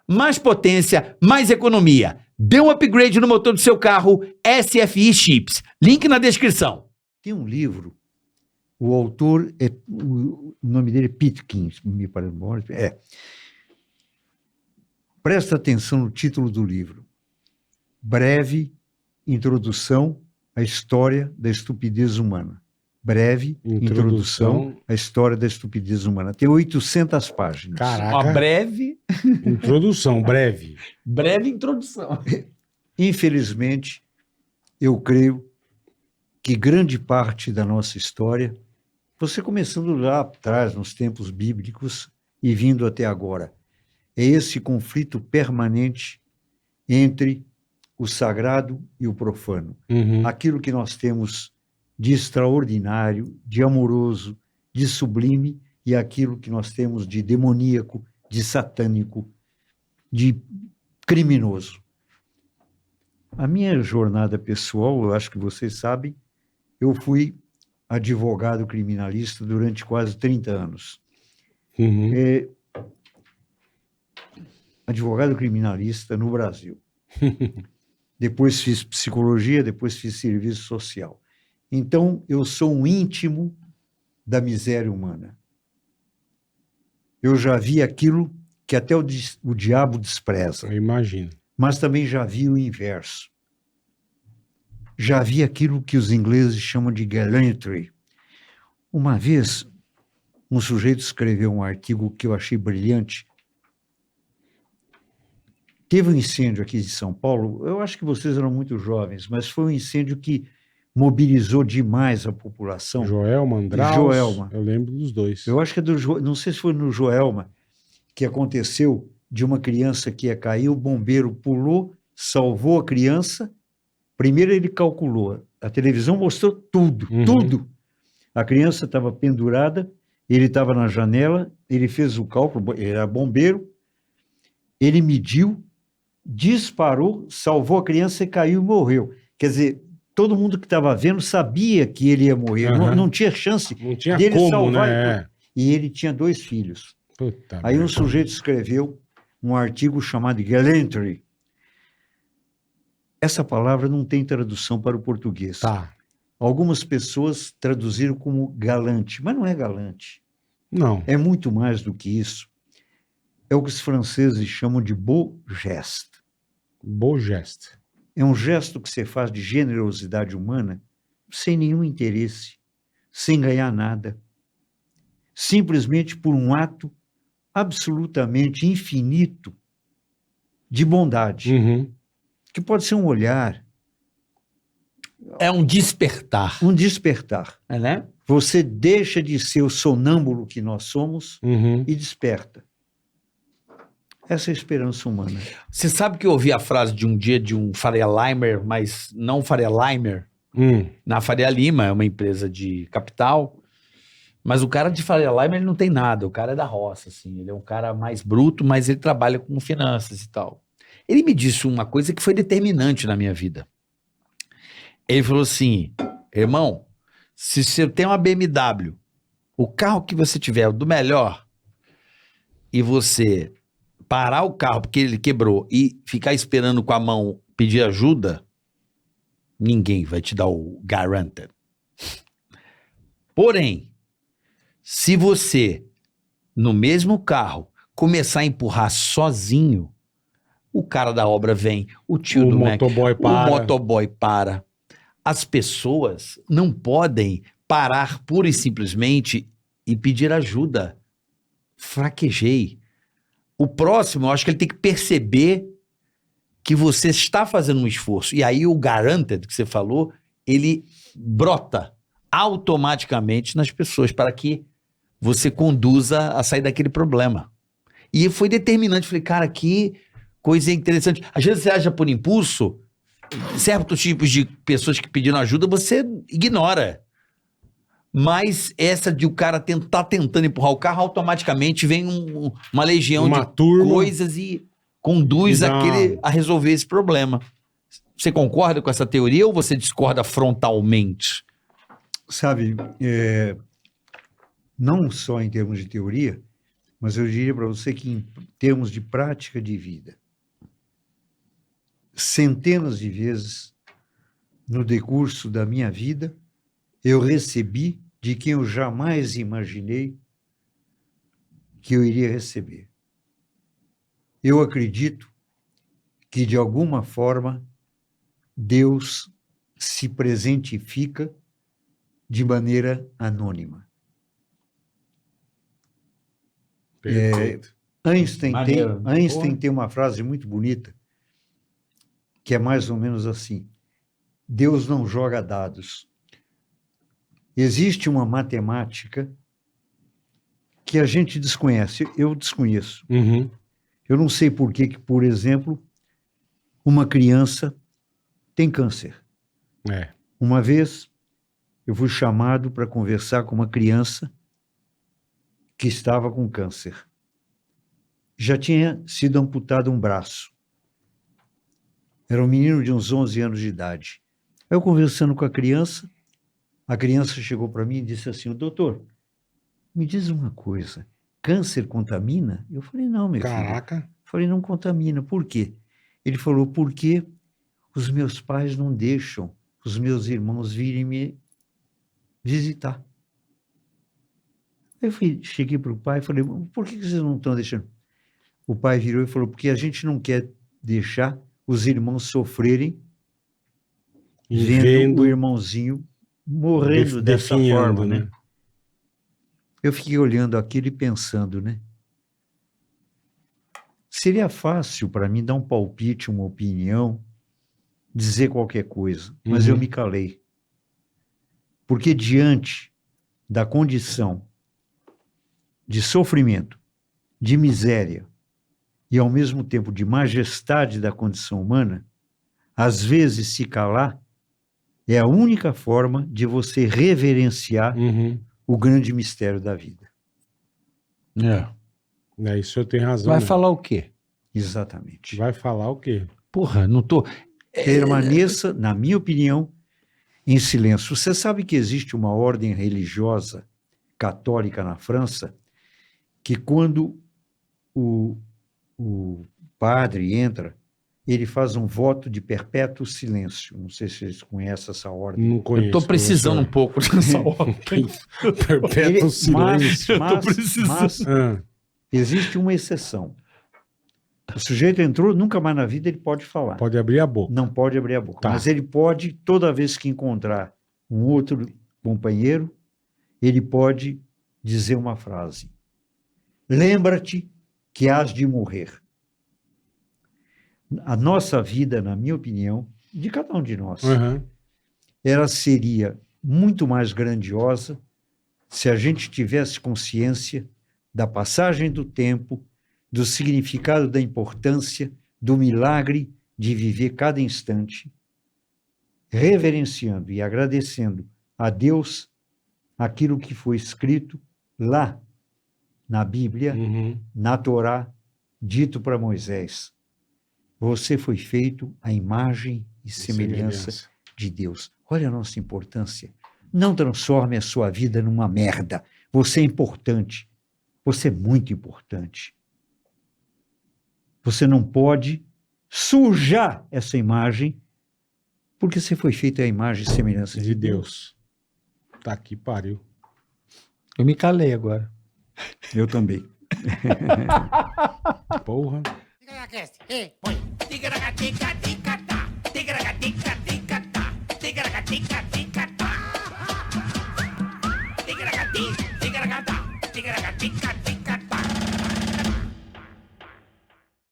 mais potência, mais economia. Dê um upgrade no motor do seu carro, SFI Chips. Link na descrição. Tem um livro, o autor, o nome dele é Pitkins, me parece. Presta atenção no título do livro. Breve Introdução à História da Estupidez Humana. Breve Introdução à História da Estupidez Humana. Tem 800 páginas. Caraca. Uma breve Introdução, breve. introdução. Infelizmente, eu creio que grande parte da nossa história, você começando lá atrás, nos tempos bíblicos, e vindo até agora, é esse conflito permanente entre o sagrado e o profano. Uhum. Aquilo que nós temos de extraordinário, de amoroso, de sublime, e aquilo que nós temos de demoníaco, de satânico, de criminoso. A minha jornada pessoal, eu acho que vocês sabem, eu fui advogado criminalista durante quase 30 anos. Uhum. Advogado criminalista no Brasil. Depois fiz psicologia, depois fiz serviço social. Então, eu sou um íntimo da miséria humana. Eu já vi aquilo que até o diabo despreza. Eu imagino. Mas também já vi o inverso. Já vi aquilo que os ingleses chamam de gallantry. Uma vez, um sujeito escreveu um artigo que eu achei brilhante. Teve um incêndio aqui de São Paulo, eu acho que vocês eram muito jovens, mas foi um incêndio que mobilizou demais a população. Joelma, Andraus, Joelma. Eu lembro dos dois. Eu acho que não sei se foi no Joelma, que aconteceu de uma criança que ia cair, o bombeiro pulou, salvou a criança. Primeiro ele calculou, a televisão mostrou tudo, tudo. A criança estava pendurada, ele estava na janela, ele fez o cálculo, ele era bombeiro, ele mediu, disparou, salvou a criança e caiu e morreu. Quer dizer, todo mundo que estava vendo sabia que ele ia morrer, não tinha chance dele como, salvar. né? E ele tinha 2 filhos. Puta Aí um merda. sujeito escreveu um artigo chamado Gallantry. Essa palavra não tem tradução para o português. Tá. Algumas pessoas traduziram como galante, mas não é galante. Não. É muito mais do que isso. É o que os franceses chamam de beau geste. Beau geste. É um gesto que você faz de generosidade humana sem nenhum interesse, sem ganhar nada. Simplesmente por um ato absolutamente infinito de bondade. Uhum. Que pode ser um olhar, É um despertar. um despertar. É, né? Você deixa de ser o sonâmbulo que nós somos Uhum. e desperta. Essa é a esperança humana. Você sabe que eu ouvi a frase de um dia de um Faria Limer, mas não Faria Limer, na Faria Lima, é uma empresa de capital, mas o cara de Faria Limer ele não tem nada, o cara é da roça, assim, ele é um cara mais bruto, mas ele trabalha com finanças e tal. Ele me disse uma coisa que foi determinante na minha vida. Ele falou assim, irmão, se você tem uma BMW, o carro que você tiver do melhor, e você parar o carro porque ele quebrou e ficar esperando com a mão pedir ajuda, ninguém vai te dar o guaranteed. Porém, se você, no mesmo carro, começar a empurrar sozinho, o cara da obra vem, o tio O do Mac, motoboy para. o motoboy para. As pessoas não podem parar pura e simplesmente e pedir ajuda. Fraquejei. O próximo, eu acho que ele tem que perceber que você está fazendo um esforço. E aí o guaranteed que você falou, ele brota automaticamente nas pessoas para que você conduza a sair daquele problema. E foi determinante. Falei, cara, que coisa interessante. Às vezes você age por impulso, certos tipos de pessoas que pediram ajuda, você ignora. Mas essa de o cara tentando empurrar o carro, automaticamente vem uma legião Uma de turma. coisas e conduz E dá- a resolver esse problema. Você concorda com essa teoria ou você discorda frontalmente? Sabe, não só em termos de teoria, Mas eu diria para você que, em termos de prática de vida, centenas de vezes no decurso da minha vida, eu recebi de quem eu jamais imaginei que eu iria receber. Eu acredito que, de alguma forma, Deus se presentifica de maneira anônima. Perfeito. Einstein tem uma frase muito bonita, que é mais ou menos assim: Deus não joga dados. Existe uma matemática que a gente desconhece, eu desconheço. Uhum. Eu não sei por que, por exemplo, uma criança tem câncer. É. Uma vez, eu fui chamado para conversar com uma criança que estava com câncer. Já tinha sido amputado um braço. Era um menino de uns 11 anos de idade. Eu conversando com a criança chegou para mim e disse assim: doutor, me diz uma coisa, câncer contamina? Eu falei: não, meu filho. Caraca. Eu falei: não contamina. Por quê? Ele falou: porque os meus pais não deixam os meus irmãos virem me visitar. Eu cheguei para o pai e falei: por que vocês não estão deixando? O pai virou e falou: porque a gente não quer deixar os irmãos sofrerem vendo o irmãozinho morrendo dessa forma, né? Eu fiquei olhando aquilo e pensando, né? Seria fácil para mim dar um palpite, uma opinião, dizer qualquer coisa, mas eu me calei. Porque diante da condição de sofrimento, de miséria e, ao mesmo tempo, de majestade da condição humana, às vezes se calar é a única forma de você reverenciar o grande mistério da vida. É, isso eu tenho razão. Vai né? falar o quê? Exatamente. Vai falar o quê? Porra, não tô... Permaneça, na minha opinião, em silêncio. Você sabe que existe uma ordem religiosa católica na França que, quando o padre entra, ele faz um voto de perpétuo silêncio. Não sei se vocês conhecem essa ordem. Não conheço. Eu tô precisando um pouco dessa ordem. Perpétuo silêncio. Mas existe uma exceção. O sujeito entrou, nunca mais na vida ele pode falar. Pode abrir a boca. Não pode abrir a boca. Tá. Mas ele pode, toda vez que encontrar um outro companheiro, ele pode dizer uma frase: lembra-te que hás de morrer. A nossa vida, na minha opinião, de cada um de nós, ela seria muito mais grandiosa se a gente tivesse consciência da passagem do tempo, do significado da importância, do milagre de viver cada instante, reverenciando e agradecendo a Deus aquilo que foi escrito lá na Bíblia, na Torá, dito para Moisés: você foi feito à imagem e semelhança de Deus. Olha a nossa importância. Não transforme a sua vida numa merda. Você é importante. Você é muito importante. Você não pode sujar essa imagem, porque você foi feito à imagem e semelhança de Deus. Tá aqui, pariu. Eu me calei agora. Eu também. Porra. Tica-tica-tica-tica-tica.